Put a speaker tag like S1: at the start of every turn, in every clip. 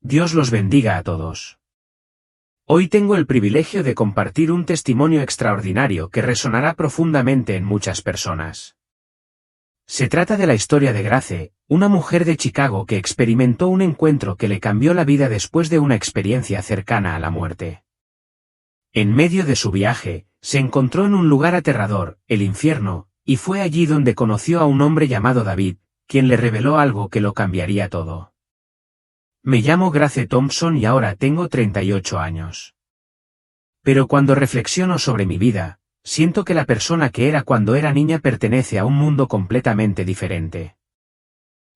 S1: Dios los bendiga a todos. Hoy tengo el privilegio de compartir un testimonio extraordinario que resonará profundamente en muchas personas. Se trata de la historia de Grace, una mujer de Chicago que experimentó un encuentro que le cambió la vida después de una experiencia cercana a la muerte. En medio de su viaje, se encontró en un lugar aterrador, el infierno, y fue allí donde conoció a un hombre llamado David, quien le reveló algo que lo cambiaría todo. Me llamo Grace Thompson y ahora tengo 38 años. Pero cuando reflexiono sobre mi vida, siento que la persona que era cuando era niña pertenece a un mundo completamente diferente.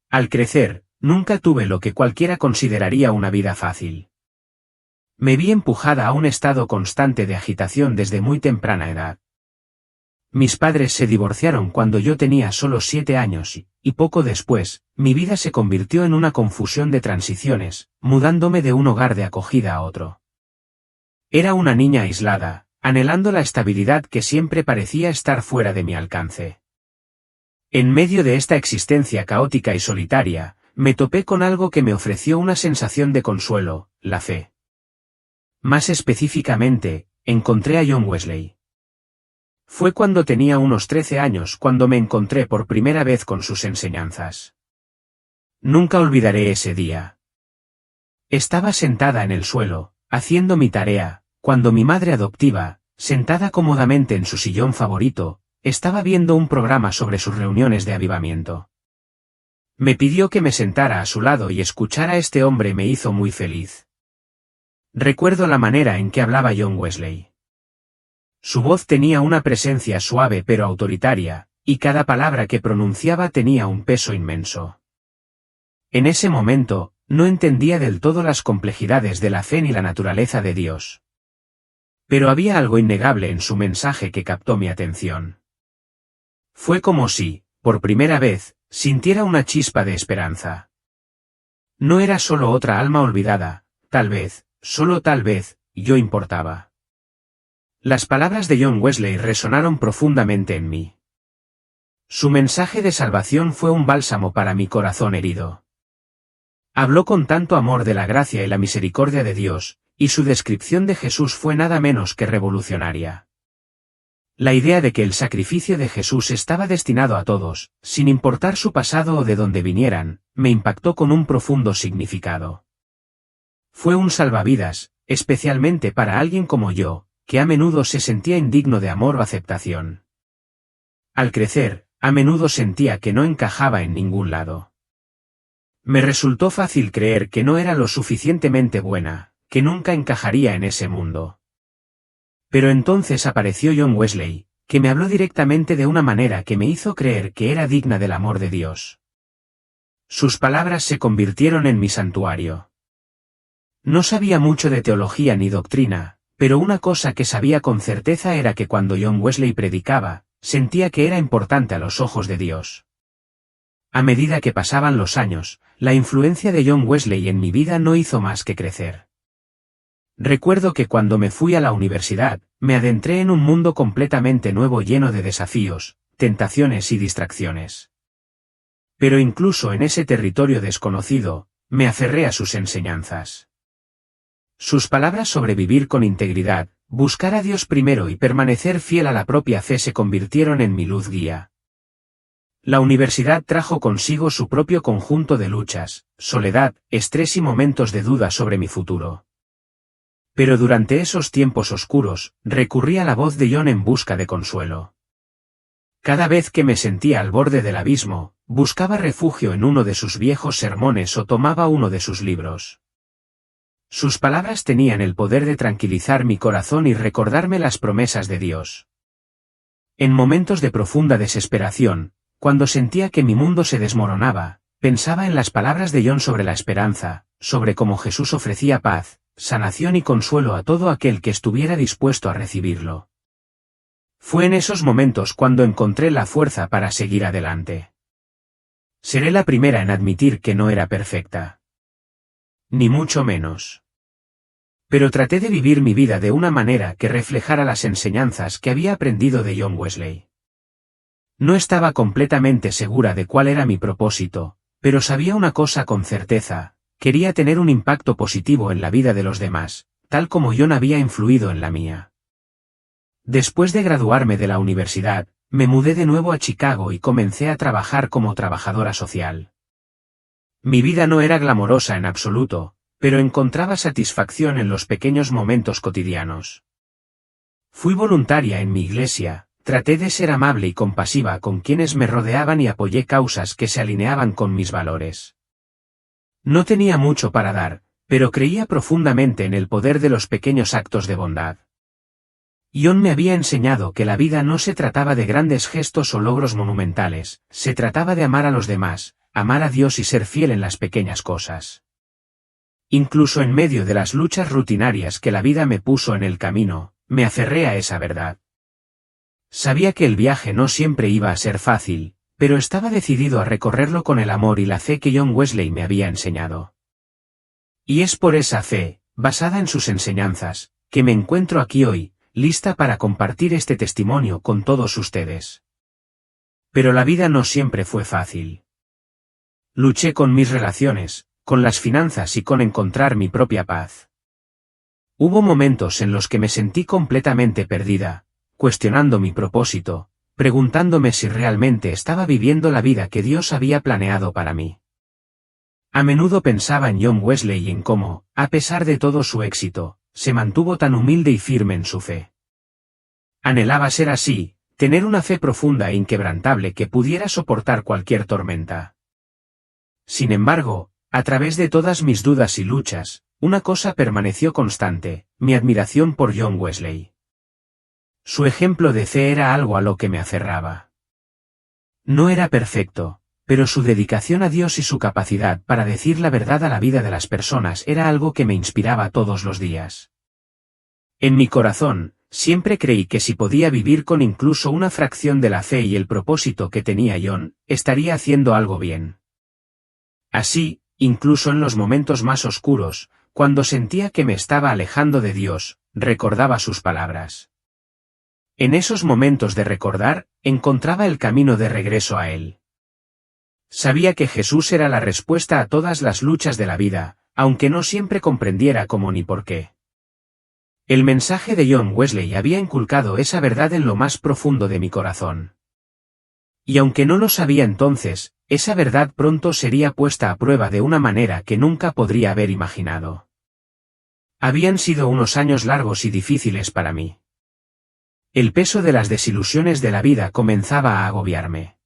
S1: Al crecer, nunca tuve lo que cualquiera consideraría una vida fácil. Me vi empujada a un estado constante de agitación desde muy temprana edad. Mis padres se divorciaron cuando yo tenía solo 7 años y poco después, mi vida se convirtió en una confusión de transiciones, mudándome de un hogar de acogida a otro. Era una niña aislada, anhelando la estabilidad que siempre parecía estar fuera de mi alcance. En medio de esta existencia caótica y solitaria, me topé con algo que me ofreció una sensación de consuelo, la fe. Más específicamente, encontré a John Wesley. Fue cuando tenía unos 13 años cuando me encontré por primera vez con sus enseñanzas. Nunca olvidaré ese día. Estaba sentada en el suelo, haciendo mi tarea, cuando mi madre adoptiva, sentada cómodamente en su sillón favorito, estaba viendo un programa sobre sus reuniones de avivamiento. Me pidió que me sentara a su lado y escuchar a este hombre me hizo muy feliz. Recuerdo la manera en que hablaba John Wesley. Su voz tenía una presencia suave pero autoritaria, y cada palabra que pronunciaba tenía un peso inmenso. En ese momento, no entendía del todo las complejidades de la fe ni la naturaleza de Dios. Pero había algo innegable en su mensaje que captó mi atención. Fue como si, por primera vez, sintiera una chispa de esperanza. No era solo otra alma olvidada, tal vez, solo tal vez, yo importaba. Las palabras de John Wesley resonaron profundamente en mí. Su mensaje de salvación fue un bálsamo para mi corazón herido. Habló con tanto amor de la gracia y la misericordia de Dios, y su descripción de Jesús fue nada menos que revolucionaria. La idea de que el sacrificio de Jesús estaba destinado a todos, sin importar su pasado o de dónde vinieran, me impactó con un profundo significado. Fue un salvavidas, especialmente para alguien como yo, que a menudo se sentía indigno de amor o aceptación. Al crecer, a menudo sentía que no encajaba en ningún lado. Me resultó fácil creer que no era lo suficientemente buena, que nunca encajaría en ese mundo. Pero entonces apareció John Wesley, que me habló directamente de una manera que me hizo creer que era digna del amor de Dios. Sus palabras se convirtieron en mi santuario. No sabía mucho de teología ni doctrina, pero una cosa que sabía con certeza era que cuando John Wesley predicaba, sentía que era importante a los ojos de Dios. A medida que pasaban los años, la influencia de John Wesley en mi vida no hizo más que crecer. Recuerdo que cuando me fui a la universidad, me adentré en un mundo completamente nuevo lleno de desafíos, tentaciones y distracciones. Pero incluso en ese territorio desconocido, me aferré a sus enseñanzas. Sus palabras sobre vivir con integridad, buscar a Dios primero y permanecer fiel a la propia fe se convirtieron en mi luz guía. La universidad trajo consigo su propio conjunto de luchas, soledad, estrés y momentos de duda sobre mi futuro. Pero durante esos tiempos oscuros, recurrí a la voz de John en busca de consuelo. Cada vez que me sentía al borde del abismo, buscaba refugio en uno de sus viejos sermones o tomaba uno de sus libros. Sus palabras tenían el poder de tranquilizar mi corazón y recordarme las promesas de Dios. En momentos de profunda desesperación, cuando sentía que mi mundo se desmoronaba, pensaba en las palabras de John sobre la esperanza, sobre cómo Jesús ofrecía paz, sanación y consuelo a todo aquel que estuviera dispuesto a recibirlo. Fue en esos momentos cuando encontré la fuerza para seguir adelante. Seré la primera en admitir que no era perfecta. Ni mucho menos. Pero traté de vivir mi vida de una manera que reflejara las enseñanzas que había aprendido de John Wesley. No estaba completamente segura de cuál era mi propósito, pero sabía una cosa con certeza: Quería tener un impacto positivo en la vida de los demás, tal como John había influido en la mía. Después de graduarme de la universidad, me mudé de nuevo a Chicago y comencé a trabajar como trabajadora social. Mi vida no era glamorosa en absoluto, pero encontraba satisfacción en los pequeños momentos cotidianos. Fui voluntaria en mi iglesia, traté de ser amable y compasiva con quienes me rodeaban y apoyé causas que se alineaban con mis valores. No tenía mucho para dar, pero creía profundamente en el poder de los pequeños actos de bondad. John me había enseñado que la vida no se trataba de grandes gestos o logros monumentales, se trataba de amar a los demás, amar a Dios y ser fiel en las pequeñas cosas. Incluso en medio de las luchas rutinarias que la vida me puso en el camino, me aferré a esa verdad. Sabía que el viaje no siempre iba a ser fácil, pero estaba decidido a recorrerlo con el amor y la fe que John Wesley me había enseñado. Y es por esa fe, basada en sus enseñanzas, que me encuentro aquí hoy, lista para compartir este testimonio con todos ustedes. Pero la vida no siempre fue fácil. Luché con mis relaciones, con las finanzas y con encontrar mi propia paz. Hubo momentos en los que me sentí completamente perdida, cuestionando mi propósito, preguntándome si realmente estaba viviendo la vida que Dios había planeado para mí. A menudo pensaba en John Wesley y en cómo, a pesar de todo su éxito, se mantuvo tan humilde y firme en su fe. Anhelaba ser así, tener una fe profunda e inquebrantable que pudiera soportar cualquier tormenta. Sin embargo, a través de todas mis dudas y luchas, una cosa permaneció constante, mi admiración por John Wesley. Su ejemplo de fe era algo a lo que me aferraba. No era perfecto, pero su dedicación a Dios y su capacidad para decir la verdad a la vida de las personas era algo que me inspiraba todos los días. En mi corazón, siempre creí que si podía vivir con incluso una fracción de la fe y el propósito que tenía John, estaría haciendo algo bien. Así, incluso en los momentos más oscuros, cuando sentía que me estaba alejando de Dios, recordaba sus palabras. En esos momentos de recordar, encontraba el camino de regreso a Él. Sabía que Jesús era la respuesta a todas las luchas de la vida, aunque no siempre comprendiera cómo ni por qué. El mensaje de John Wesley había inculcado esa verdad en lo más profundo de mi corazón. Y aunque no lo sabía entonces, esa verdad pronto sería puesta a prueba de una manera que nunca podría haber imaginado. Habían sido unos años largos y difíciles para mí. El peso de las desilusiones de la vida comenzaba a agobiarme.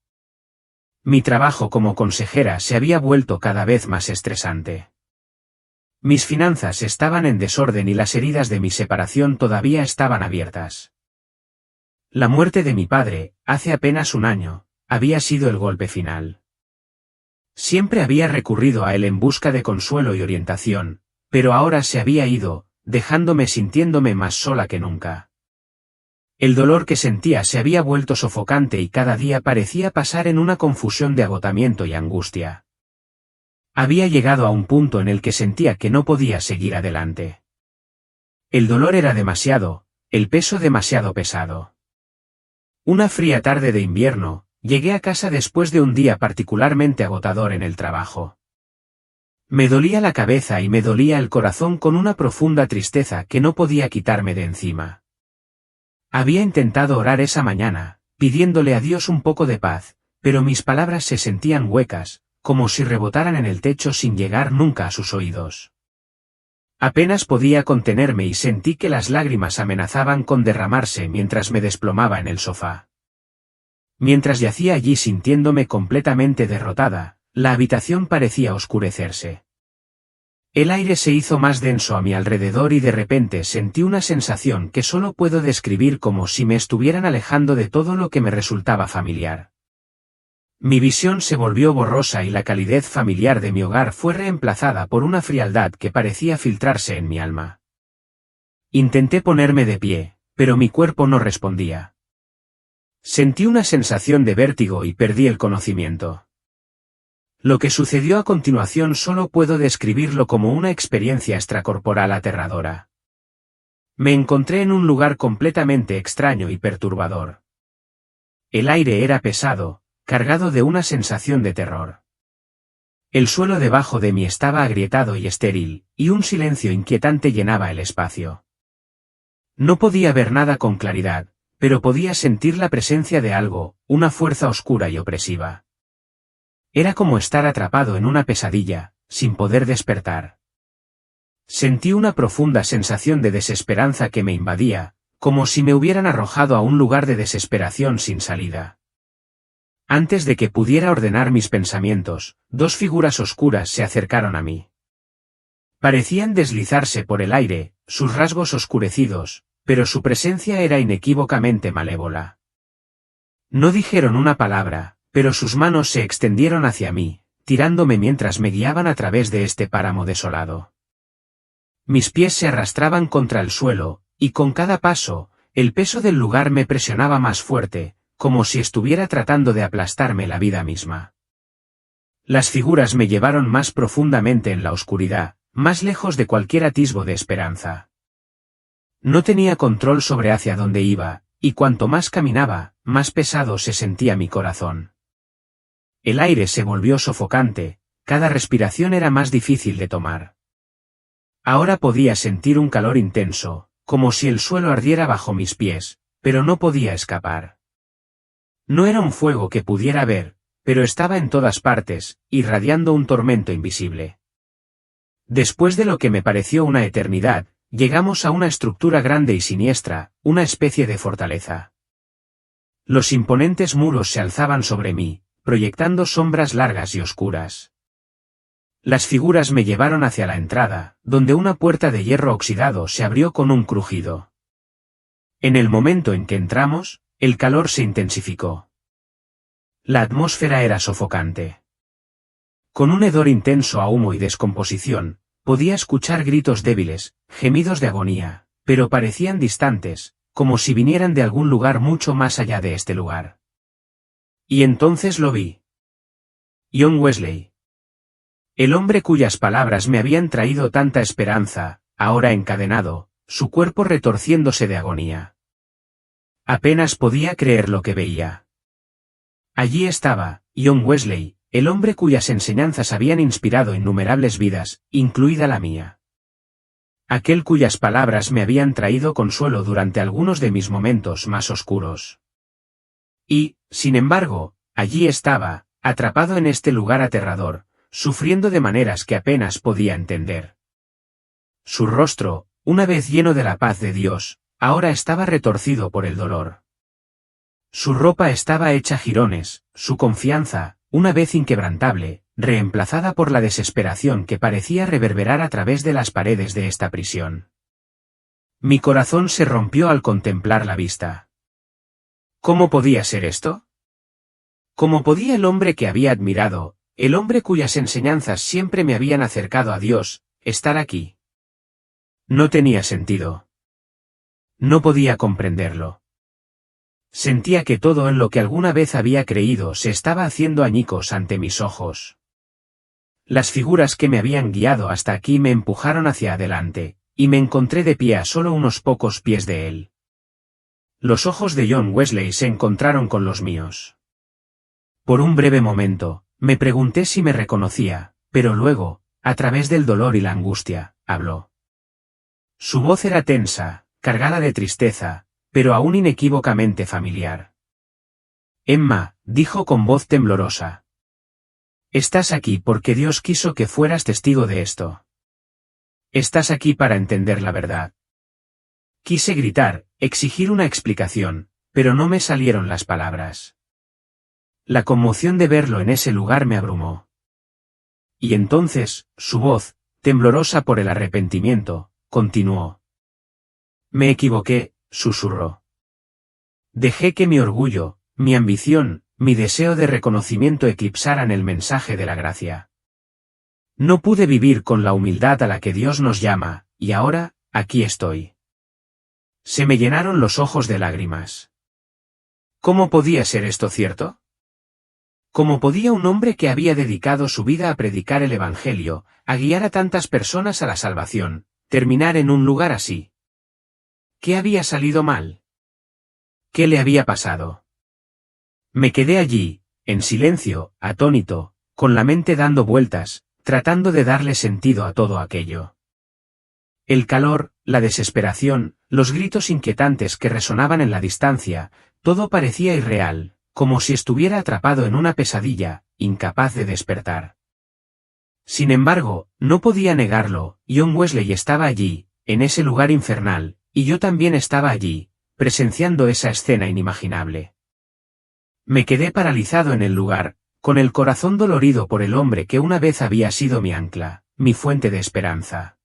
S1: Mi trabajo como consejera se había vuelto cada vez más estresante. Mis finanzas estaban en desorden y las heridas de mi separación todavía estaban abiertas. La muerte de mi padre, hace apenas un año, había sido el golpe final. Siempre había recurrido a él en busca de consuelo y orientación, pero ahora se había ido, dejándome sintiéndome más sola que nunca. El dolor que sentía se había vuelto sofocante y cada día parecía pasar en una confusión de agotamiento y angustia. Había llegado a un punto en el que sentía que no podía seguir adelante. El dolor era demasiado, el peso demasiado pesado. Una fría tarde de invierno, llegué a casa después de un día particularmente agotador en el trabajo. Me dolía la cabeza y me dolía el corazón con una profunda tristeza que no podía quitarme de encima. Había intentado orar esa mañana, pidiéndole a Dios un poco de paz, pero mis palabras se sentían huecas, como si rebotaran en el techo sin llegar nunca a sus oídos. Apenas podía contenerme y sentí que las lágrimas amenazaban con derramarse mientras me desplomaba en el sofá. Mientras yacía allí sintiéndome completamente derrotada, la habitación parecía oscurecerse. El aire se hizo más denso a mi alrededor y de repente sentí una sensación que solo puedo describir como si me estuvieran alejando de todo lo que me resultaba familiar. Mi visión se volvió borrosa y la calidez familiar de mi hogar fue reemplazada por una frialdad que parecía filtrarse en mi alma. Intenté ponerme de pie, pero mi cuerpo no respondía. Sentí una sensación de vértigo y perdí el conocimiento. Lo que sucedió a continuación solo puedo describirlo como una experiencia extracorporal aterradora. Me encontré en un lugar completamente extraño y perturbador. El aire era pesado, cargado de una sensación de terror. El suelo debajo de mí estaba agrietado y estéril, y un silencio inquietante llenaba el espacio. No podía ver nada con claridad, pero podía sentir la presencia de algo, una fuerza oscura y opresiva. Era como estar atrapado en una pesadilla, sin poder despertar. Sentí una profunda sensación de desesperanza que me invadía, como si me hubieran arrojado a un lugar de desesperación sin salida. Antes de que pudiera ordenar mis pensamientos, dos figuras oscuras se acercaron a mí. Parecían deslizarse por el aire, sus rasgos oscurecidos, pero su presencia era inequívocamente malévola. No dijeron una palabra, pero sus manos se extendieron hacia mí, tirándome mientras me guiaban a través de este páramo desolado. Mis pies se arrastraban contra el suelo, y con cada paso, el peso del lugar me presionaba más fuerte, como si estuviera tratando de aplastarme la vida misma. Las figuras me llevaron más profundamente en la oscuridad, más lejos de cualquier atisbo de esperanza. No tenía control sobre hacia dónde iba, y cuanto más caminaba, más pesado se sentía mi corazón. El aire se volvió sofocante, cada respiración era más difícil de tomar. Ahora podía sentir un calor intenso, como si el suelo ardiera bajo mis pies, pero no podía escapar. No era un fuego que pudiera ver, pero estaba en todas partes, irradiando un tormento invisible. Después de lo que me pareció una eternidad, llegamos a una estructura grande y siniestra, una especie de fortaleza. Los imponentes muros se alzaban sobre mí, proyectando sombras largas y oscuras. Las figuras me llevaron hacia la entrada, donde una puerta de hierro oxidado se abrió con un crujido. En el momento en que entramos, el calor se intensificó. La atmósfera era sofocante. Con un hedor intenso a humo y descomposición, podía escuchar gritos débiles, gemidos de agonía, pero parecían distantes, como si vinieran de algún lugar mucho más allá de este lugar. Y entonces lo vi. John Wesley. El hombre cuyas palabras me habían traído tanta esperanza, ahora encadenado, su cuerpo retorciéndose de agonía. Apenas podía creer lo que veía. Allí estaba, John Wesley, el hombre cuyas enseñanzas habían inspirado innumerables vidas, incluida la mía. Aquel cuyas palabras me habían traído consuelo durante algunos de mis momentos más oscuros. Y, sin embargo, allí estaba, atrapado en este lugar aterrador, sufriendo de maneras que apenas podía entender. Su rostro, una vez lleno de la paz de Dios, ahora estaba retorcido por el dolor. Su ropa estaba hecha jirones, su confianza, una vez inquebrantable, reemplazada por la desesperación que parecía reverberar a través de las paredes de esta prisión. Mi corazón se rompió al contemplar la vista. ¿Cómo podía ser esto? ¿Cómo podía el hombre que había admirado, el hombre cuyas enseñanzas siempre me habían acercado a Dios, estar aquí? No tenía sentido. No podía comprenderlo. Sentía que todo en lo que alguna vez había creído se estaba haciendo añicos ante mis ojos. Las figuras que me habían guiado hasta aquí me empujaron hacia adelante, y me encontré de pie a solo unos pocos pies de él. Los ojos de John Wesley se encontraron con los míos. Por un breve momento, me pregunté si me reconocía, pero luego, a través del dolor y la angustia, habló. Su voz era tensa, cargada de tristeza, pero aún inequívocamente familiar. Emma, dijo con voz temblorosa. Estás aquí porque Dios quiso que fueras testigo de esto. Estás aquí para entender la verdad. Quise gritar, exigir una explicación, pero no me salieron las palabras. La conmoción de verlo en ese lugar me abrumó. Y entonces, su voz, temblorosa por el arrepentimiento, continuó. Me equivoqué, susurró. Dejé que mi orgullo, mi ambición, mi deseo de reconocimiento eclipsaran el mensaje de la gracia. No pude vivir con la humildad a la que Dios nos llama, y ahora, aquí estoy. Se me llenaron los ojos de lágrimas. ¿Cómo podía ser esto cierto? ¿Cómo podía un hombre que había dedicado su vida a predicar el Evangelio, a guiar a tantas personas a la salvación, terminar en un lugar así? ¿Qué había salido mal? ¿Qué le había pasado? Me quedé allí, en silencio, atónito, con la mente dando vueltas, tratando de darle sentido a todo aquello. El calor, la desesperación, los gritos inquietantes que resonaban en la distancia, todo parecía irreal, como si estuviera atrapado en una pesadilla, incapaz de despertar. Sin embargo, no podía negarlo, John Wesley estaba allí, en ese lugar infernal, y yo también estaba allí, presenciando esa escena inimaginable. Me quedé paralizado en el lugar, con el corazón dolorido por el hombre que una vez había sido mi ancla, mi fuente de esperanza.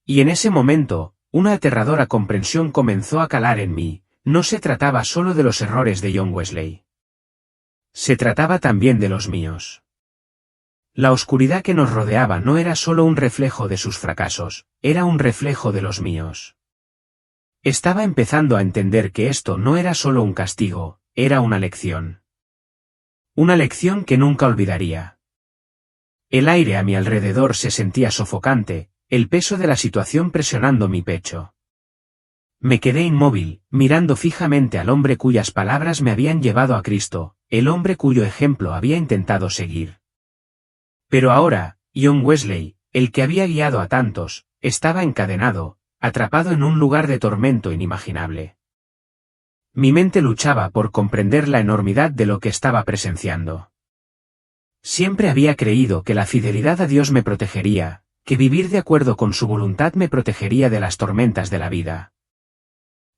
S1: Y en ese momento, una aterradora comprensión comenzó a calar en mí, no se trataba solo de los errores de John Wesley. Se trataba también de los míos. La oscuridad que nos rodeaba no era solo un reflejo de sus fracasos, era un reflejo de los míos. Estaba empezando a entender que esto no era solo un castigo, era una lección. Una lección que nunca olvidaría. El aire a mi alrededor se sentía sofocante, el peso de la situación presionando mi pecho. Me quedé inmóvil, mirando fijamente al hombre cuyas palabras me habían llevado a Cristo, el hombre cuyo ejemplo había intentado seguir. Pero ahora, John Wesley, el que había guiado a tantos, estaba encadenado, atrapado en un lugar de tormento inimaginable. Mi mente luchaba por comprender la enormidad de lo que estaba presenciando. Siempre había creído que la fidelidad a Dios me protegería, que vivir de acuerdo con su voluntad me protegería de las tormentas de la vida.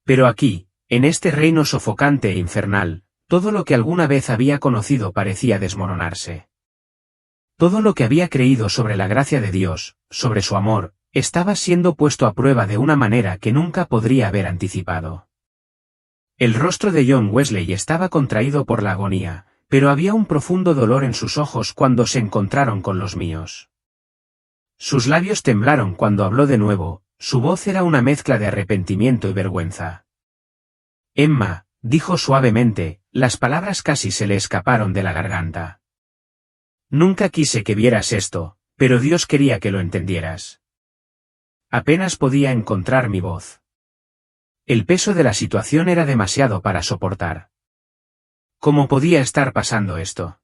S1: Pero aquí, en este reino sofocante e infernal, todo lo que alguna vez había conocido parecía desmoronarse. Todo lo que había creído sobre la gracia de Dios, sobre su amor, estaba siendo puesto a prueba de una manera que nunca podría haber anticipado. El rostro de John Wesley estaba contraído por la agonía, pero había un profundo dolor en sus ojos cuando se encontraron con los míos. Sus labios temblaron cuando habló de nuevo, su voz era una mezcla de arrepentimiento y vergüenza. Emma, dijo suavemente, las palabras casi se le escaparon de la garganta. Nunca quise que vieras esto, pero Dios quería que lo entendieras. Apenas podía encontrar mi voz. El peso de la situación era demasiado para soportar. ¿Cómo podía estar pasando esto?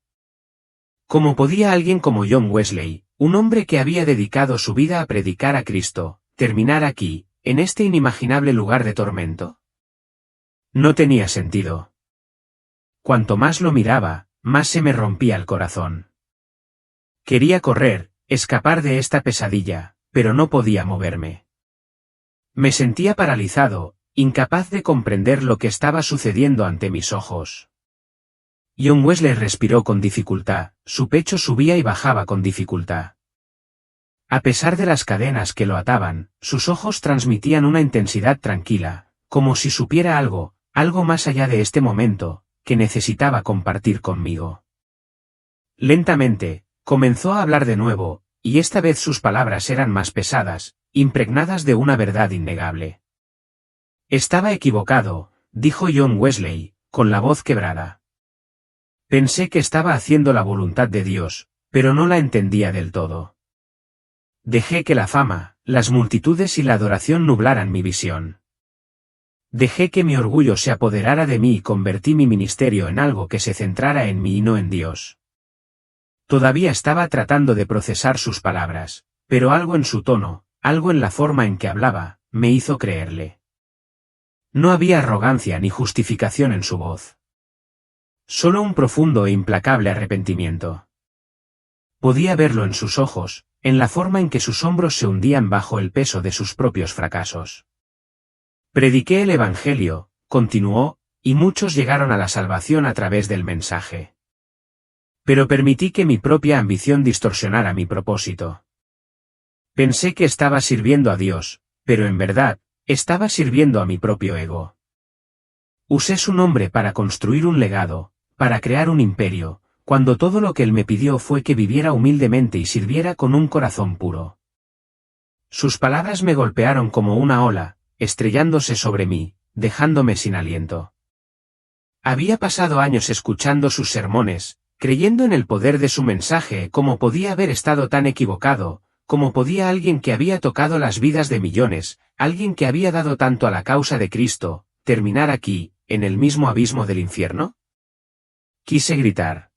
S1: ¿Cómo podía alguien como John Wesley, un hombre que había dedicado su vida a predicar a Cristo, terminar aquí, en este inimaginable lugar de tormento? No tenía sentido. Cuanto más lo miraba, más se me rompía el corazón. Quería correr, escapar de esta pesadilla, pero no podía moverme. Me sentía paralizado, incapaz de comprender lo que estaba sucediendo ante mis ojos. John Wesley respiró con dificultad, su pecho subía y bajaba con dificultad. A pesar de las cadenas que lo ataban, sus ojos transmitían una intensidad tranquila, como si supiera algo más allá de este momento, que necesitaba compartir conmigo. Lentamente, comenzó a hablar de nuevo, y esta vez sus palabras eran más pesadas, impregnadas de una verdad innegable. Estaba equivocado, dijo John Wesley, con la voz quebrada. Pensé que estaba haciendo la voluntad de Dios, pero no la entendía del todo. Dejé que la fama, las multitudes y la adoración nublaran mi visión. Dejé que mi orgullo se apoderara de mí y convertí mi ministerio en algo que se centrara en mí y no en Dios. Todavía estaba tratando de procesar sus palabras, pero algo en su tono, algo en la forma en que hablaba, me hizo creerle. No había arrogancia ni justificación en su voz. Solo un profundo e implacable arrepentimiento. Podía verlo en sus ojos, en la forma en que sus hombros se hundían bajo el peso de sus propios fracasos. Prediqué el Evangelio, continuó, y muchos llegaron a la salvación a través del mensaje. Pero permití que mi propia ambición distorsionara mi propósito. Pensé que estaba sirviendo a Dios, pero en verdad, estaba sirviendo a mi propio ego. Usé su nombre para construir un legado, para crear un imperio, cuando todo lo que él me pidió fue que viviera humildemente y sirviera con un corazón puro. Sus palabras me golpearon como una ola, estrellándose sobre mí, dejándome sin aliento. Había pasado años escuchando sus sermones, creyendo en el poder de su mensaje. ¿Cómo podía haber estado tan equivocado? ¿Cómo podía alguien que había tocado las vidas de millones, alguien que había dado tanto a la causa de Cristo, terminar aquí, en el mismo abismo del infierno? Quise gritar.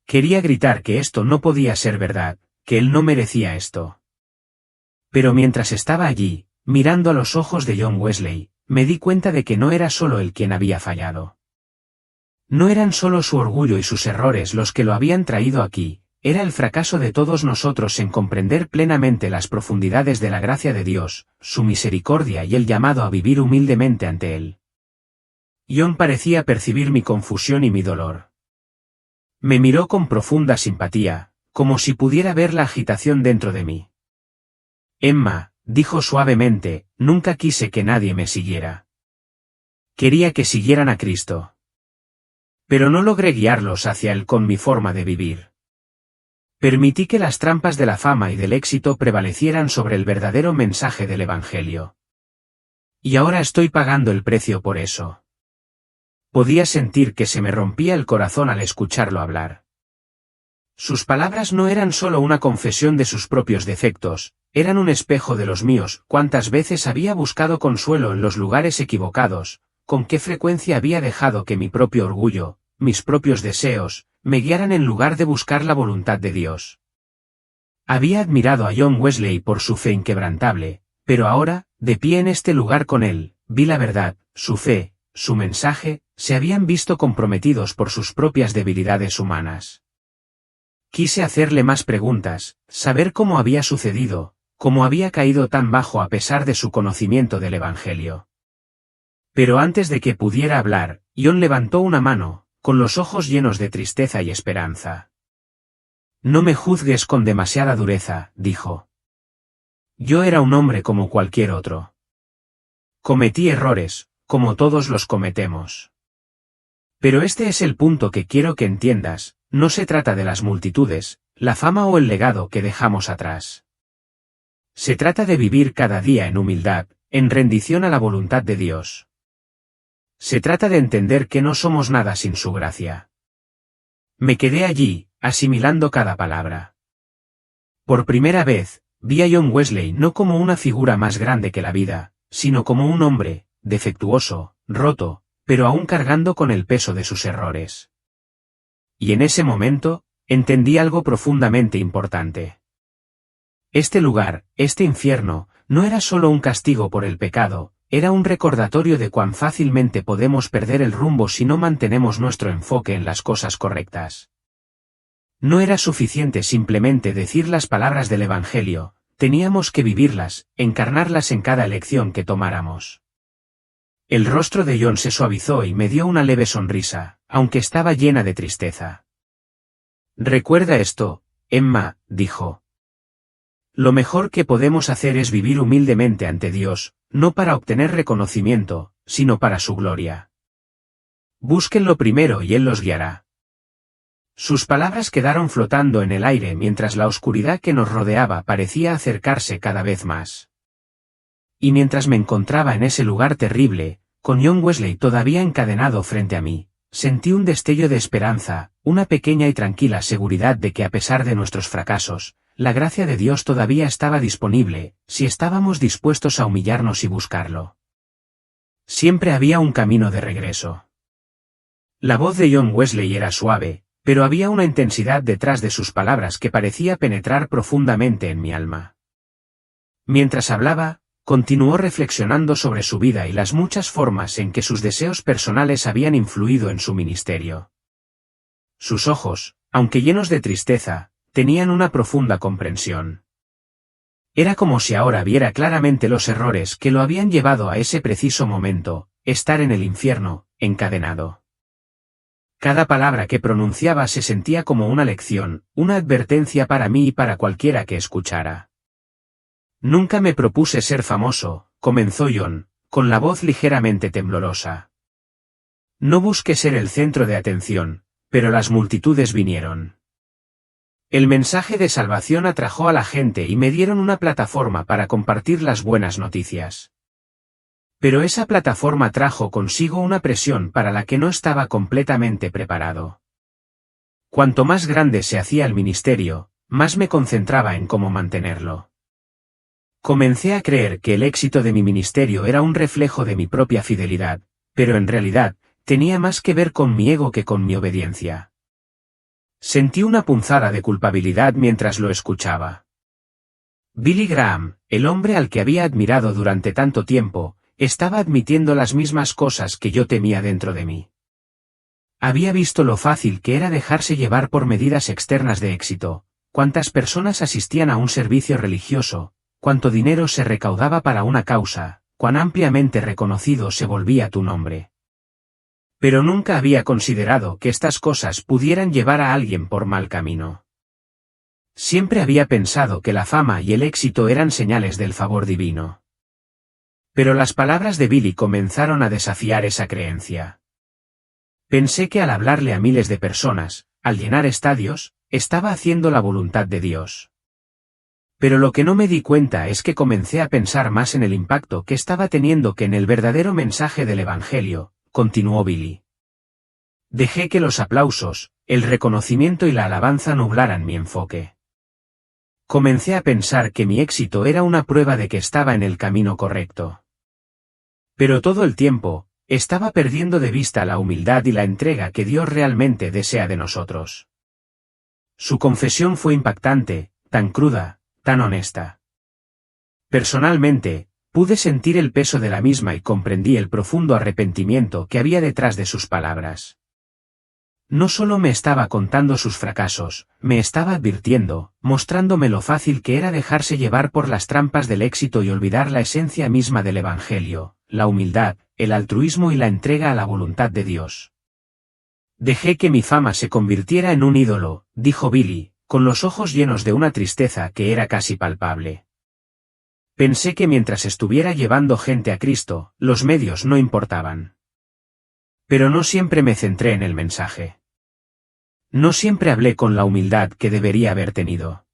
S1: Quería gritar que esto no podía ser verdad, que él no merecía esto. Pero mientras estaba allí, mirando a los ojos de John Wesley, me di cuenta de que no era solo él quien había fallado. No eran solo su orgullo y sus errores los que lo habían traído aquí, era el fracaso de todos nosotros en comprender plenamente las profundidades de la gracia de Dios, su misericordia y el llamado a vivir humildemente ante Él. John parecía percibir mi confusión y mi dolor. Me miró con profunda simpatía, como si pudiera ver la agitación dentro de mí. Emma, dijo suavemente, nunca quise que nadie me siguiera. Quería que siguieran a Cristo. Pero no logré guiarlos hacia Él con mi forma de vivir. Permití que las trampas de la fama y del éxito prevalecieran sobre el verdadero mensaje del Evangelio. Y ahora estoy pagando el precio por eso. Podía sentir que se me rompía el corazón al escucharlo hablar. Sus palabras no eran solo una confesión de sus propios defectos, eran un espejo de los míos. Cuántas veces había buscado consuelo en los lugares equivocados, con qué frecuencia había dejado que mi propio orgullo, mis propios deseos, me guiaran en lugar de buscar la voluntad de Dios. Había admirado a John Wesley por su fe inquebrantable, pero ahora, de pie en este lugar con él, vi la verdad, su fe, su mensaje, se habían visto comprometidos por sus propias debilidades humanas. Quise hacerle más preguntas, saber cómo había sucedido, cómo había caído tan bajo a pesar de su conocimiento del Evangelio. Pero antes de que pudiera hablar, John levantó una mano, con los ojos llenos de tristeza y esperanza. No me juzgues con demasiada dureza, dijo. Yo era un hombre como cualquier otro. Cometí errores, como todos los cometemos. Pero este es el punto que quiero que entiendas, no se trata de las multitudes, la fama o el legado que dejamos atrás. Se trata de vivir cada día en humildad, en rendición a la voluntad de Dios. Se trata de entender que no somos nada sin su gracia. Me quedé allí, asimilando cada palabra. Por primera vez, vi a John Wesley no como una figura más grande que la vida, sino como un hombre, defectuoso, roto, pero aún cargando con el peso de sus errores. Y en ese momento, entendí algo profundamente importante. Este lugar, este infierno, no era solo un castigo por el pecado, era un recordatorio de cuán fácilmente podemos perder el rumbo si no mantenemos nuestro enfoque en las cosas correctas. No era suficiente simplemente decir las palabras del Evangelio, teníamos que vivirlas, encarnarlas en cada elección que tomáramos. El rostro de John se suavizó y me dio una leve sonrisa, aunque estaba llena de tristeza. Recuerda esto, Emma, dijo. Lo mejor que podemos hacer es vivir humildemente ante Dios, no para obtener reconocimiento, sino para su gloria. Búsquenlo primero y Él los guiará. Sus palabras quedaron flotando en el aire mientras la oscuridad que nos rodeaba parecía acercarse cada vez más. Y mientras me encontraba en ese lugar terrible, con John Wesley todavía encadenado frente a mí, sentí un destello de esperanza, una pequeña y tranquila seguridad de que a pesar de nuestros fracasos, la gracia de Dios todavía estaba disponible, si estábamos dispuestos a humillarnos y buscarlo. Siempre había un camino de regreso. La voz de John Wesley era suave, pero había una intensidad detrás de sus palabras que parecía penetrar profundamente en mi alma. Mientras hablaba, continuó reflexionando sobre su vida y las muchas formas en que sus deseos personales habían influido en su ministerio. Sus ojos, aunque llenos de tristeza, tenían una profunda comprensión. Era como si ahora viera claramente los errores que lo habían llevado a ese preciso momento, estar en el infierno, encadenado. Cada palabra que pronunciaba se sentía como una lección, una advertencia para mí y para cualquiera que escuchara. Nunca me propuse ser famoso, comenzó John, con la voz ligeramente temblorosa. No busqué ser el centro de atención, pero las multitudes vinieron. El mensaje de salvación atrajo a la gente y me dieron una plataforma para compartir las buenas noticias. Pero esa plataforma trajo consigo una presión para la que no estaba completamente preparado. Cuanto más grande se hacía el ministerio, más me concentraba en cómo mantenerlo. Comencé a creer que el éxito de mi ministerio era un reflejo de mi propia fidelidad, pero en realidad, tenía más que ver con mi ego que con mi obediencia. Sentí una punzada de culpabilidad mientras lo escuchaba. Billy Graham, el hombre al que había admirado durante tanto tiempo, estaba admitiendo las mismas cosas que yo temía dentro de mí. Había visto lo fácil que era dejarse llevar por medidas externas de éxito, cuántas personas asistían a un servicio religioso, cuánto dinero se recaudaba para una causa, cuán ampliamente reconocido se volvía tu nombre. Pero nunca había considerado que estas cosas pudieran llevar a alguien por mal camino. Siempre había pensado que la fama y el éxito eran señales del favor divino. Pero las palabras de Billy comenzaron a desafiar esa creencia. Pensé que al hablarle a miles de personas, al llenar estadios, estaba haciendo la voluntad de Dios. Pero lo que no me di cuenta es que comencé a pensar más en el impacto que estaba teniendo que en el verdadero mensaje del Evangelio, continuó Billy. Dejé que los aplausos, el reconocimiento y la alabanza nublaran mi enfoque. Comencé a pensar que mi éxito era una prueba de que estaba en el camino correcto. Pero todo el tiempo, estaba perdiendo de vista la humildad y la entrega que Dios realmente desea de nosotros. Su confesión fue impactante, tan cruda, tan honesta. Personalmente, pude sentir el peso de la misma y comprendí el profundo arrepentimiento que había detrás de sus palabras. No solo me estaba contando sus fracasos, me estaba advirtiendo, mostrándome lo fácil que era dejarse llevar por las trampas del éxito y olvidar la esencia misma del Evangelio, la humildad, el altruismo y la entrega a la voluntad de Dios. Dejé que mi fama se convirtiera en un ídolo, dijo Billy, con los ojos llenos de una tristeza que era casi palpable. Pensé que mientras estuviera llevando gente a Cristo, los medios no importaban. Pero no siempre me centré en el mensaje. No siempre hablé con la humildad que debería haber tenido.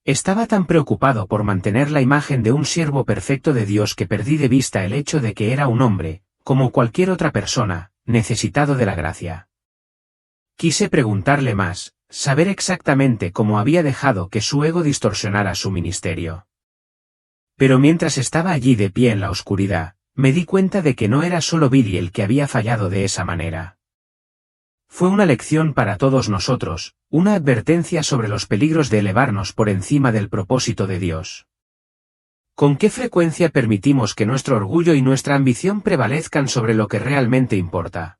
S1: Estaba tan preocupado por mantener la imagen de un siervo perfecto de Dios que perdí de vista el hecho de que era un hombre, como cualquier otra persona, necesitado de la gracia. Quise preguntarle más, saber exactamente cómo había dejado que su ego distorsionara su ministerio. Pero mientras estaba allí de pie en la oscuridad, me di cuenta de que no era solo Billy el que había fallado de esa manera. Fue una lección para todos nosotros, una advertencia sobre los peligros de elevarnos por encima del propósito de Dios. ¿Con qué frecuencia permitimos que nuestro orgullo y nuestra ambición prevalezcan sobre lo que realmente importa?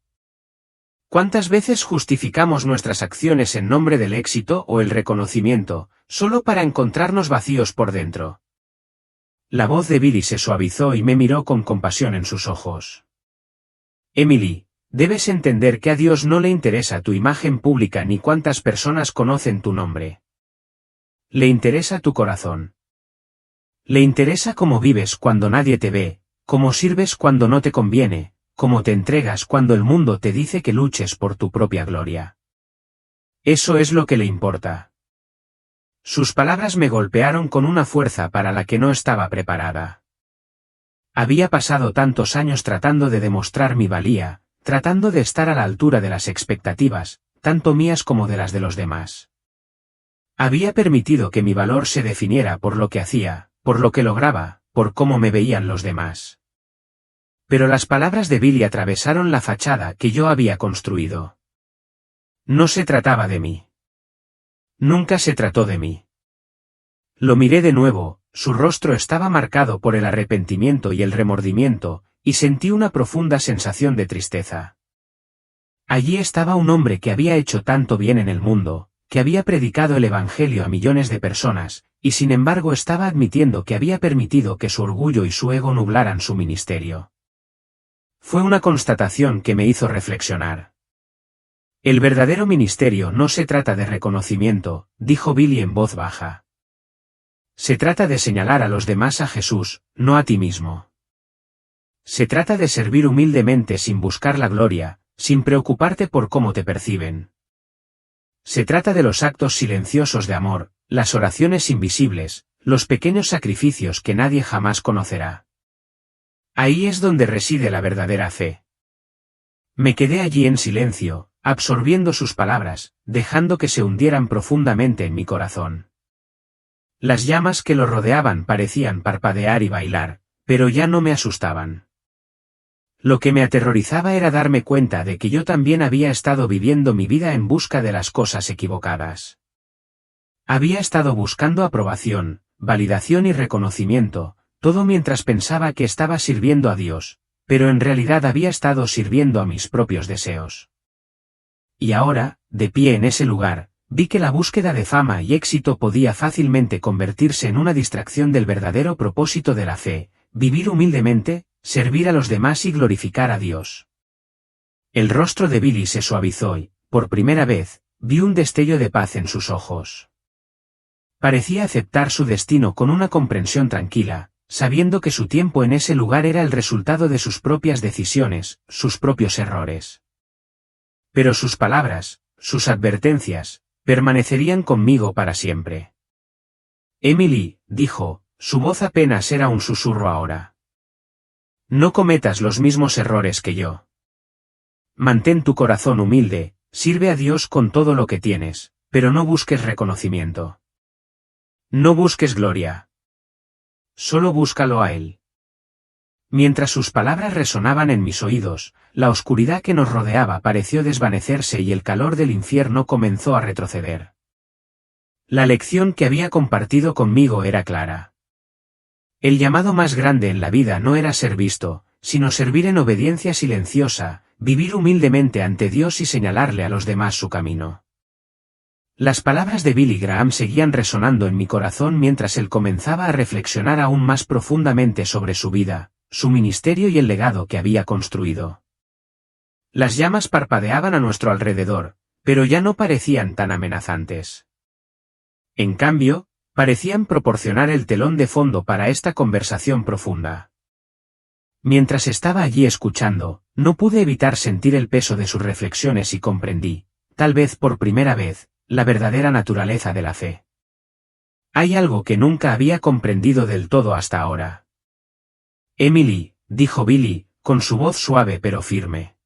S1: ¿Cuántas veces justificamos nuestras acciones en nombre del éxito o el reconocimiento, solo para encontrarnos vacíos por dentro? La voz de Billy se suavizó y me miró con compasión en sus ojos. Emily, debes entender que a Dios no le interesa tu imagen pública ni cuántas personas conocen tu nombre. Le interesa tu corazón. Le interesa cómo vives cuando nadie te ve, cómo sirves cuando no te conviene, cómo te entregas cuando el mundo te dice que luches por tu propia gloria. Eso es lo que le importa. Sus palabras me golpearon con una fuerza para la que no estaba preparada. Había pasado tantos años tratando de demostrar mi valía, tratando de estar a la altura de las expectativas, tanto mías como de las de los demás. Había permitido que mi valor se definiera por lo que hacía, por lo que lograba, por cómo me veían los demás. Pero las palabras de Billy atravesaron la fachada que yo había construido. No se trataba de mí. Nunca se trató de mí. Lo miré de nuevo, su rostro estaba marcado por el arrepentimiento y el remordimiento, y sentí una profunda sensación de tristeza. Allí estaba un hombre que había hecho tanto bien en el mundo, que había predicado el Evangelio a millones de personas, y sin embargo estaba admitiendo que había permitido que su orgullo y su ego nublaran su ministerio. Fue una constatación que me hizo reflexionar. El verdadero ministerio no se trata de reconocimiento, dijo Billy en voz baja. Se trata de señalar a los demás a Jesús, no a ti mismo. Se trata de servir humildemente sin buscar la gloria, sin preocuparte por cómo te perciben. Se trata de los actos silenciosos de amor, las oraciones invisibles, los pequeños sacrificios que nadie jamás conocerá. Ahí es donde reside la verdadera fe. Me quedé allí en silencio, absorbiendo sus palabras, dejando que se hundieran profundamente en mi corazón. Las llamas que lo rodeaban parecían parpadear y bailar, pero ya no me asustaban. Lo que me aterrorizaba era darme cuenta de que yo también había estado viviendo mi vida en busca de las cosas equivocadas. Había estado buscando aprobación, validación y reconocimiento, todo mientras pensaba que estaba sirviendo a Dios, pero en realidad había estado sirviendo a mis propios deseos. Y ahora, de pie en ese lugar, vi que la búsqueda de fama y éxito podía fácilmente convertirse en una distracción del verdadero propósito de la fe, vivir humildemente, servir a los demás y glorificar a Dios. El rostro de Billy se suavizó y, por primera vez, vi un destello de paz en sus ojos. Parecía aceptar su destino con una comprensión tranquila, sabiendo que su tiempo en ese lugar era el resultado de sus propias decisiones, sus propios errores. Pero sus palabras, sus advertencias, permanecerían conmigo para siempre. Emily, dijo, su voz apenas era un susurro ahora. No cometas los mismos errores que yo. Mantén tu corazón humilde, sirve a Dios con todo lo que tienes, pero no busques reconocimiento. No busques gloria. Solo búscalo a Él. Mientras sus palabras resonaban en mis oídos, la oscuridad que nos rodeaba pareció desvanecerse y el calor del infierno comenzó a retroceder. La lección que había compartido conmigo era clara. El llamado más grande en la vida no era ser visto, sino servir en obediencia silenciosa, vivir humildemente ante Dios y señalarle a los demás su camino. Las palabras de Billy Graham seguían resonando en mi corazón mientras él comenzaba a reflexionar aún más profundamente sobre su vida, su ministerio y el legado que había construido. Las llamas parpadeaban a nuestro alrededor, pero ya no parecían tan amenazantes. En cambio, parecían proporcionar el telón de fondo para esta conversación profunda. Mientras estaba allí escuchando, no pude evitar sentir el peso de sus reflexiones y comprendí, tal vez por primera vez, la verdadera naturaleza de la fe. Hay algo que nunca había comprendido del todo hasta ahora. Emily, dijo Billy, con su voz suave pero firme.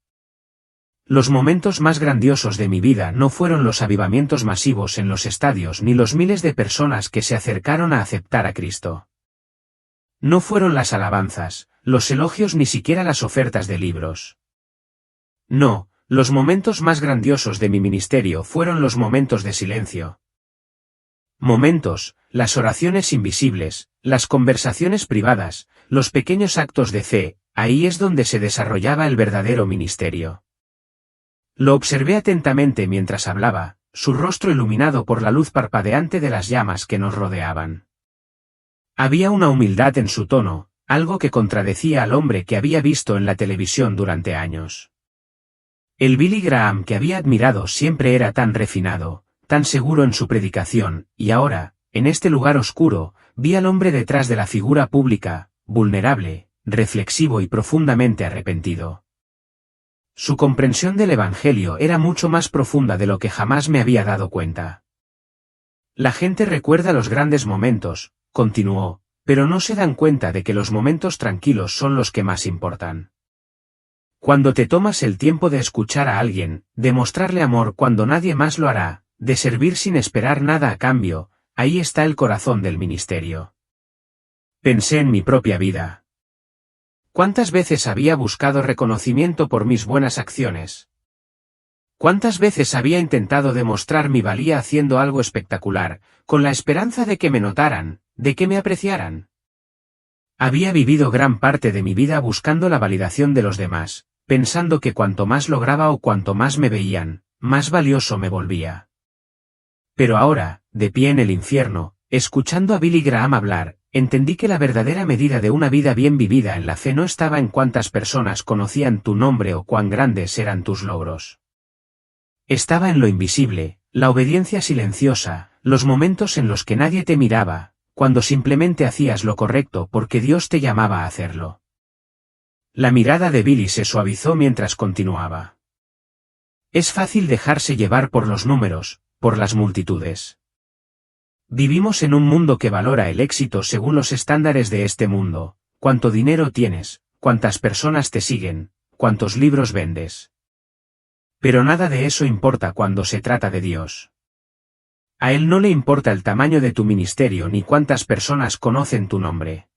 S1: Los momentos más grandiosos de mi vida no fueron los avivamientos masivos en los estadios ni los miles de personas que se acercaron a aceptar a Cristo. No fueron las alabanzas, los elogios ni siquiera las ofertas de libros. No, los momentos más grandiosos de mi ministerio fueron los momentos de silencio. Momentos, las oraciones invisibles, las conversaciones privadas, los pequeños actos de fe, ahí es donde se desarrollaba el verdadero ministerio. Lo observé atentamente mientras hablaba, su rostro iluminado por la luz parpadeante de las llamas que nos rodeaban. Había una humildad en su tono, algo que contradecía al hombre que había visto en la televisión durante años. El Billy Graham que había admirado siempre era tan refinado, tan seguro en su predicación, y ahora, en este lugar oscuro, vi al hombre detrás de la figura pública, vulnerable, reflexivo y profundamente arrepentido. Su comprensión del Evangelio era mucho más profunda de lo que jamás me había dado cuenta. La gente recuerda los grandes momentos, continuó, pero no se dan cuenta de que los momentos tranquilos son los que más importan. Cuando te tomas el tiempo de escuchar a alguien, de mostrarle amor cuando nadie más lo hará, de servir sin esperar nada a cambio, ahí está el corazón del ministerio. Pensé en mi propia vida. ¿Cuántas veces había buscado reconocimiento por mis buenas acciones? ¿Cuántas veces había intentado demostrar mi valía haciendo algo espectacular, con la esperanza de que me notaran, de que me apreciaran? Había vivido gran parte de mi vida buscando la validación de los demás, pensando que cuanto más lograba o cuanto más me veían, más valioso me volvía. Pero ahora, de pie en el infierno, escuchando a Billy Graham hablar, entendí que la verdadera medida de una vida bien vivida en la fe no estaba en cuántas personas conocían tu nombre o cuán grandes eran tus logros. Estaba en lo invisible, la obediencia silenciosa, los momentos en los que nadie te miraba, cuando simplemente hacías lo correcto porque Dios te llamaba a hacerlo. La mirada de Billy se suavizó mientras continuaba. Es fácil dejarse llevar por los números, por las multitudes. Vivimos en un mundo que valora el éxito según los estándares de este mundo, cuánto dinero tienes, cuántas personas te siguen, cuántos libros vendes. Pero nada de eso importa cuando se trata de Dios. A Él no le importa el tamaño de tu ministerio ni cuántas personas conocen tu nombre.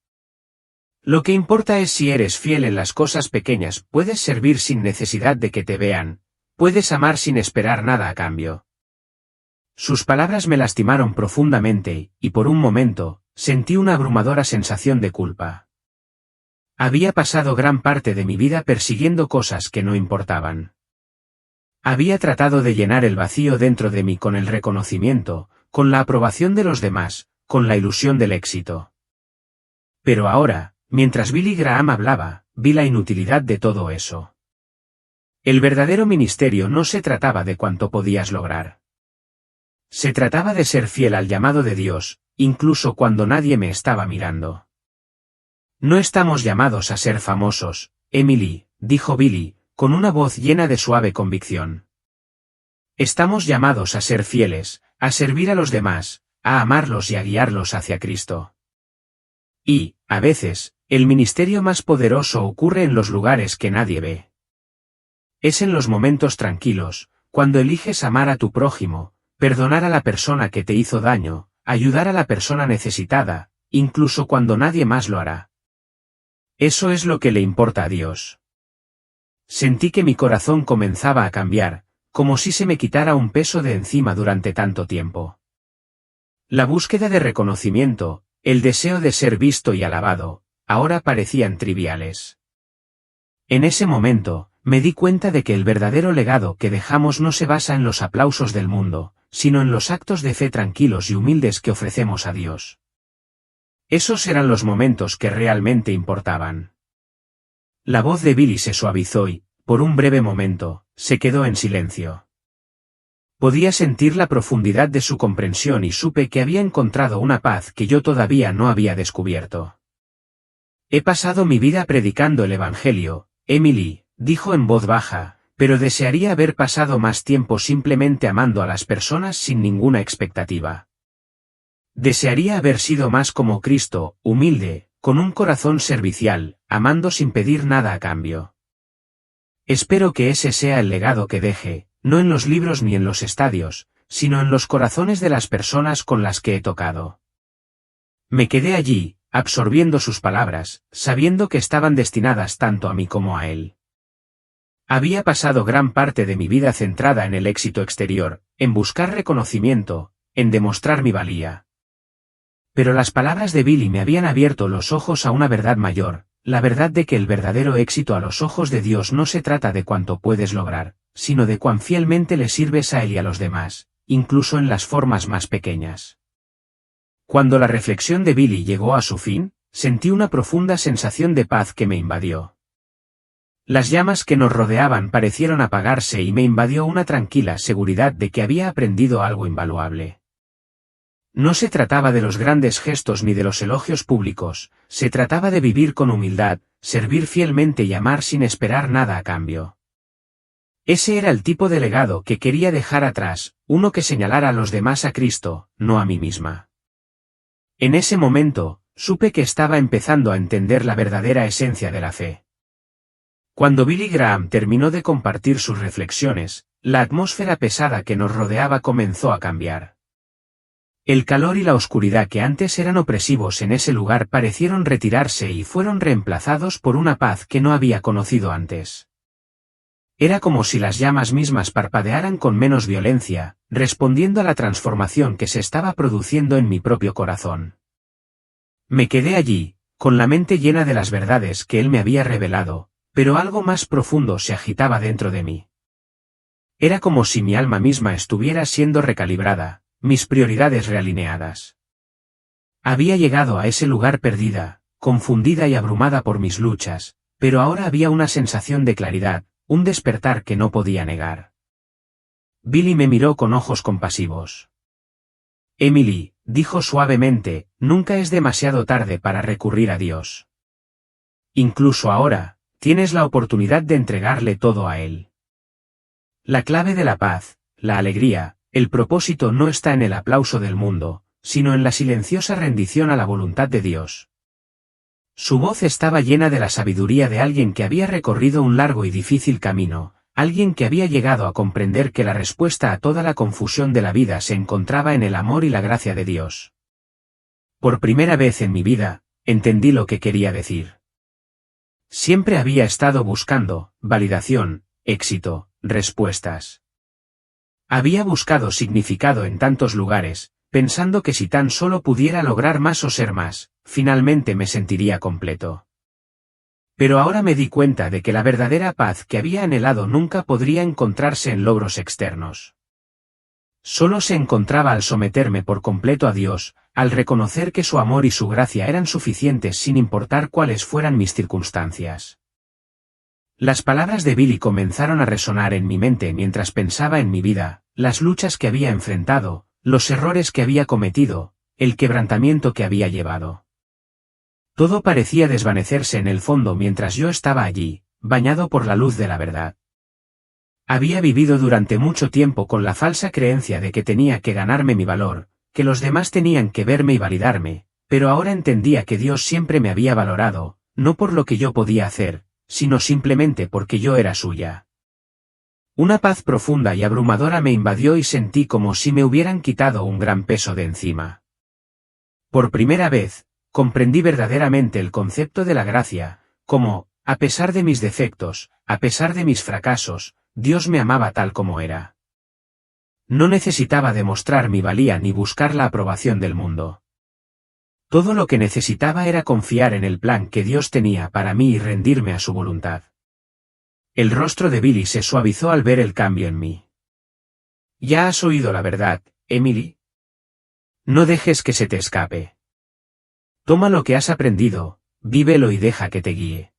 S1: Lo que importa es si eres fiel en las cosas pequeñas, puedes servir sin necesidad de que te vean, puedes amar sin esperar nada a cambio. Sus palabras me lastimaron profundamente, y por un momento, sentí una abrumadora sensación de culpa. Había pasado gran parte de mi vida persiguiendo cosas que no importaban. Había tratado de llenar el vacío dentro de mí con el reconocimiento, con la aprobación de los demás, con la ilusión del éxito. Pero ahora, mientras Billy Graham hablaba, vi la inutilidad de todo eso. El verdadero ministerio no se trataba de cuánto podías lograr. Se trataba de ser fiel al llamado de Dios, incluso cuando nadie me estaba mirando. No estamos llamados a ser famosos, Emily, dijo Billy, con una voz llena de suave convicción. Estamos llamados a ser fieles, a servir a los demás, a amarlos y a guiarlos hacia Cristo. Y, a veces, el ministerio más poderoso ocurre en los lugares que nadie ve. Es en los momentos tranquilos, cuando eliges amar a tu prójimo, perdonar a la persona que te hizo daño, ayudar a la persona necesitada, incluso cuando nadie más lo hará. Eso es lo que le importa a Dios. Sentí que mi corazón comenzaba a cambiar, como si se me quitara un peso de encima durante tanto tiempo. La búsqueda de reconocimiento, el deseo de ser visto y alabado, ahora parecían triviales. En ese momento, me di cuenta de que el verdadero legado que dejamos no se basa en los aplausos del mundo, sino en los actos de fe tranquilos y humildes que ofrecemos a Dios. Esos eran los momentos que realmente importaban. La voz de Billy se suavizó y, por un breve momento, se quedó en silencio. Podía sentir la profundidad de su comprensión y supe que había encontrado una paz que yo todavía no había descubierto. He pasado mi vida predicando el Evangelio, Emily, dijo en voz baja, pero desearía haber pasado más tiempo simplemente amando a las personas sin ninguna expectativa. Desearía haber sido más como Cristo, humilde, con un corazón servicial, amando sin pedir nada a cambio. Espero que ese sea el legado que deje, no en los libros ni en los estadios, sino en los corazones de las personas con las que he tocado. Me quedé allí, absorbiendo sus palabras, sabiendo que estaban destinadas tanto a mí como a él. Había pasado gran parte de mi vida centrada en el éxito exterior, en buscar reconocimiento, en demostrar mi valía. Pero las palabras de Billy me habían abierto los ojos a una verdad mayor, la verdad de que el verdadero éxito a los ojos de Dios no se trata de cuánto puedes lograr, sino de cuán fielmente le sirves a Él y a los demás, incluso en las formas más pequeñas. Cuando la reflexión de Billy llegó a su fin, sentí una profunda sensación de paz que me invadió. Las llamas que nos rodeaban parecieron apagarse y me invadió una tranquila seguridad de que había aprendido algo invaluable. No se trataba de los grandes gestos ni de los elogios públicos, se trataba de vivir con humildad, servir fielmente y amar sin esperar nada a cambio. Ese era el tipo de legado que quería dejar atrás, uno que señalara a los demás a Cristo, no a mí misma. En ese momento, supe que estaba empezando a entender la verdadera esencia de la fe. Cuando Billy Graham terminó de compartir sus reflexiones, la atmósfera pesada que nos rodeaba comenzó a cambiar. El calor y la oscuridad que antes eran opresivos en ese lugar parecieron retirarse y fueron reemplazados por una paz que no había conocido antes. Era como si las llamas mismas parpadearan con menos violencia, respondiendo a la transformación que se estaba produciendo en mi propio corazón. Me quedé allí, con la mente llena de las verdades que él me había revelado, pero algo más profundo se agitaba dentro de mí. Era como si mi alma misma estuviera siendo recalibrada, mis prioridades realineadas. Había llegado a ese lugar perdida, confundida y abrumada por mis luchas, pero ahora había una sensación de claridad, un despertar que no podía negar. Billy me miró con ojos compasivos. Emily, dijo suavemente, nunca es demasiado tarde para recurrir a Dios. Incluso ahora, tienes la oportunidad de entregarle todo a Él. La clave de la paz, la alegría, el propósito no está en el aplauso del mundo, sino en la silenciosa rendición a la voluntad de Dios. Su voz estaba llena de la sabiduría de alguien que había recorrido un largo y difícil camino, alguien que había llegado a comprender que la respuesta a toda la confusión de la vida se encontraba en el amor y la gracia de Dios. Por primera vez en mi vida, entendí lo que quería decir. Siempre había estado buscando validación, éxito, respuestas. Había buscado significado en tantos lugares, pensando que si tan solo pudiera lograr más o ser más, finalmente me sentiría completo. Pero ahora me di cuenta de que la verdadera paz que había anhelado nunca podría encontrarse en logros externos. Solo se encontraba al someterme por completo a Dios, al reconocer que su amor y su gracia eran suficientes sin importar cuáles fueran mis circunstancias. Las palabras de Billy comenzaron a resonar en mi mente mientras pensaba en mi vida, las luchas que había enfrentado, los errores que había cometido, el quebrantamiento que había llevado. Todo parecía desvanecerse en el fondo mientras yo estaba allí, bañado por la luz de la verdad. Había vivido durante mucho tiempo con la falsa creencia de que tenía que ganarme mi valor, que los demás tenían que verme y validarme, pero ahora entendía que Dios siempre me había valorado, no por lo que yo podía hacer, sino simplemente porque yo era suya. Una paz profunda y abrumadora me invadió y sentí como si me hubieran quitado un gran peso de encima. Por primera vez, comprendí verdaderamente el concepto de la gracia, como, a pesar de mis defectos, a pesar de mis fracasos, Dios me amaba tal como era. No necesitaba demostrar mi valía ni buscar la aprobación del mundo. Todo lo que necesitaba era confiar en el plan que Dios tenía para mí y rendirme a su voluntad. El rostro de Billy se suavizó al ver el cambio en mí. ¿Ya has oído la verdad, Emily? No dejes que se te escape. Toma lo que has aprendido, vívelo y deja que te guíe.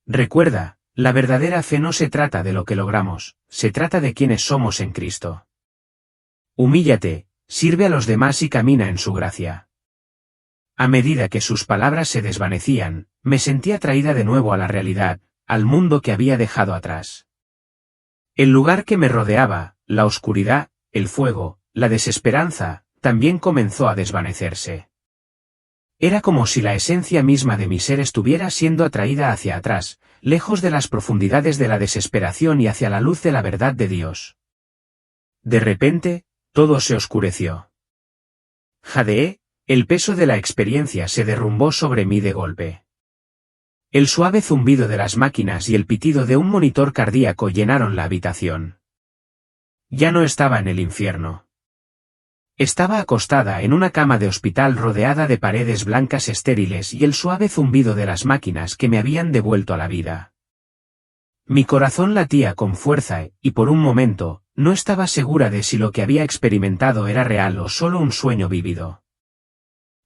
S1: Recuerda, la verdadera fe no se trata de lo que logramos, se trata de quienes somos en Cristo. Humíllate, sirve a los demás y camina en su gracia. A medida que sus palabras se desvanecían, me sentí atraída de nuevo a la realidad, al mundo que había dejado atrás. El lugar que me rodeaba, la oscuridad, el fuego, la desesperanza, también comenzó a desvanecerse. Era como si la esencia misma de mi ser estuviera siendo atraída hacia atrás, lejos de las profundidades de la desesperación y hacia la luz de la verdad de Dios. De repente, todo se oscureció. Jadeé, el peso de la experiencia se derrumbó sobre mí de golpe. El suave zumbido de las máquinas y el pitido de un monitor cardíaco llenaron la habitación. Ya no estaba en el infierno. Estaba acostada en una cama de hospital rodeada de paredes blancas estériles y el suave zumbido de las máquinas que me habían devuelto a la vida. Mi corazón latía con fuerza y por un momento, no estaba segura de si lo que había experimentado era real o solo un sueño vívido.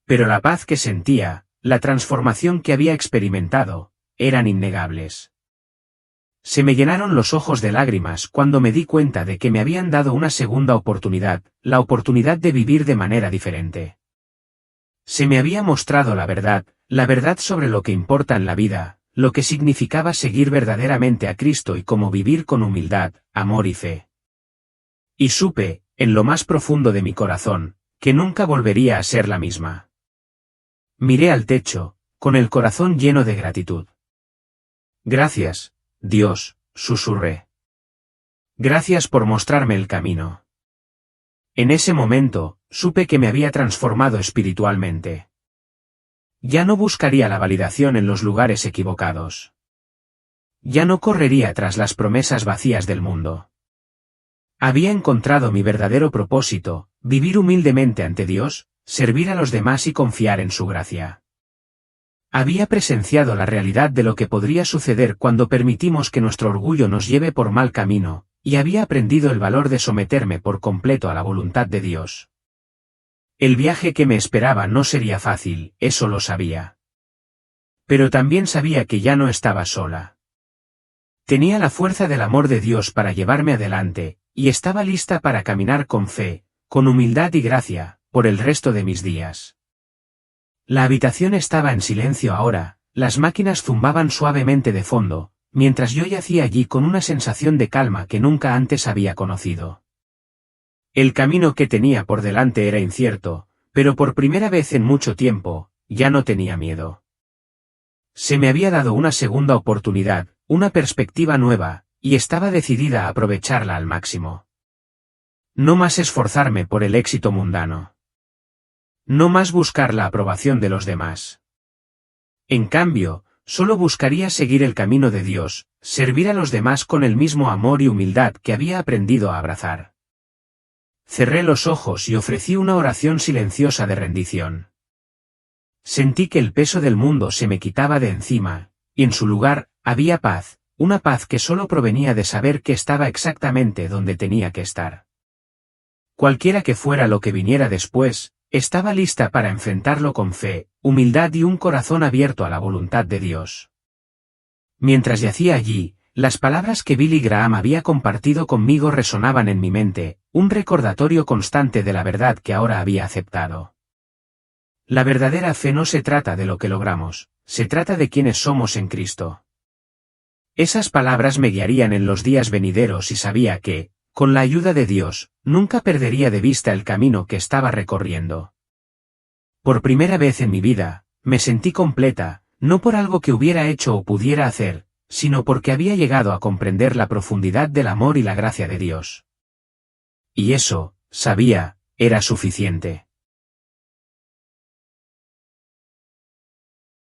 S1: Pero la paz que sentía, la transformación que había experimentado, eran innegables. Se me llenaron los ojos de lágrimas cuando me di cuenta de que me habían dado una segunda oportunidad, la oportunidad de vivir de manera diferente. Se me había mostrado la verdad sobre lo que importa en la vida, lo que significaba seguir verdaderamente a Cristo y cómo vivir con humildad, amor y fe. Y supe, en lo más profundo de mi corazón, que nunca volvería a ser la misma. Miré al techo, con el corazón lleno de gratitud. Gracias, Dios, susurré. Gracias por mostrarme el camino. En ese momento, supe que me había transformado espiritualmente. Ya no buscaría la validación en los lugares equivocados. Ya no correría tras las promesas vacías del mundo. Había encontrado mi verdadero propósito, vivir humildemente ante Dios, servir a los demás y confiar en su gracia. Había presenciado la realidad de lo que podría suceder cuando permitimos que nuestro orgullo nos lleve por mal camino, y había aprendido el valor de someterme por completo a la voluntad de Dios. El viaje que me esperaba no sería fácil, eso lo sabía. Pero también sabía que ya no estaba sola. Tenía la fuerza del amor de Dios para llevarme adelante, y estaba lista para caminar con fe, con humildad y gracia, por el resto de mis días. La habitación estaba en silencio ahora, las máquinas zumbaban suavemente de fondo, mientras yo yacía allí con una sensación de calma que nunca antes había conocido. El camino que tenía por delante era incierto, pero por primera vez en mucho tiempo, ya no tenía miedo. Se me había dado una segunda oportunidad, una perspectiva nueva, y estaba decidida a aprovecharla al máximo. No más esforzarme por el éxito mundano. No más buscar la aprobación de los demás. En cambio, solo buscaría seguir el camino de Dios, servir a los demás con el mismo amor y humildad que había aprendido a abrazar. Cerré los ojos y ofrecí una oración silenciosa de rendición. Sentí que el peso del mundo se me quitaba de encima, y en su lugar, había paz, una paz que solo provenía de saber que estaba exactamente donde tenía que estar. Cualquiera que fuera lo que viniera después, estaba lista para enfrentarlo con fe, humildad y un corazón abierto a la voluntad de Dios. Mientras yacía allí, las palabras que Billy Graham había compartido conmigo resonaban en mi mente, un recordatorio constante de la verdad que ahora había aceptado. La verdadera fe no se trata de lo que logramos, se trata de quienes somos en Cristo. Esas palabras me guiarían en los días venideros y sabía que, con la ayuda de Dios, nunca perdería de vista el camino que estaba recorriendo. Por primera vez en mi vida, me sentí completa, no por algo que hubiera hecho o pudiera hacer, sino porque había llegado a comprender la profundidad del amor y la gracia de Dios. Y eso, sabía, era suficiente.